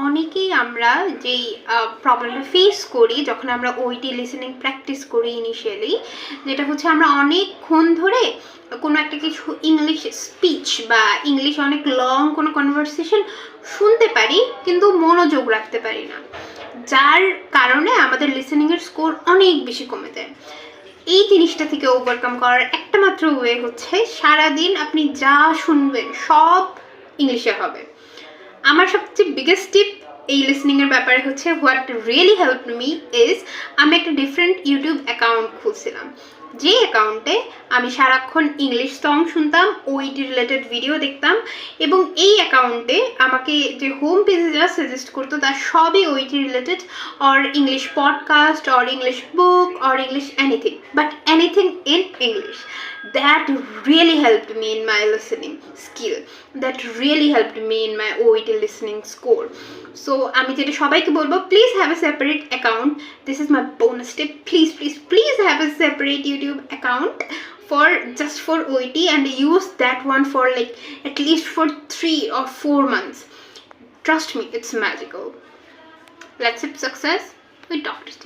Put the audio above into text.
অনেকেই আমরা যেই প্রবলেমটা ফেস করি যখন আমরা ওইটি লিসেনিং প্র্যাকটিস করি ইনিশিয়ালি, যেটা হচ্ছে আমরা অনেকক্ষণ ধরে কোনো একটা কিছু ইংলিশ স্পিচ বা ইংলিশ অনেক লং কোনো কনভারসেশন শুনতে পারি কিন্তু মনোযোগ রাখতে পারি না, যার কারণে আমাদের লিসেনিংয়ের স্কোর অনেক বেশি কমে যায়। এই জিনিসটা থেকে ওভারকাম করার একটা মাত্র ওয়ে হচ্ছে সারাদিন আপনি যা শুনবেন সব ইংলিশে হবে। আমার সবচেয়ে বিগেস্ট টিপ এই লিসনিংয়ের ব্যাপারে হচ্ছে, what really help me is, আমি একটা ডিফারেন্ট ইউটিউব অ্যাকাউন্ট খুলছিলাম, যে অ্যাকাউন্টে আমি সারাক্ষণ ইংলিশ সং শুনতাম, ওইটি রিলেটেড ভিডিও দেখতাম, এবং এই অ্যাকাউন্টে আমাকে যে হোম পেজে যা সাজেস্ট করতো তার সবই ওইটি related, or English podcast, or English book, or English anything, but anything in English. That really helped me in my listening skill. That really helped me in my OET listening score. So আমি যেটা সবাইকে বলবো, please have a separate account. This is my bonus tip. Please have a separate YouTube account for just for OET and use that one for like at least for 3 or 4 months. Trust me, it's magical. Let's hit success with Dr. T.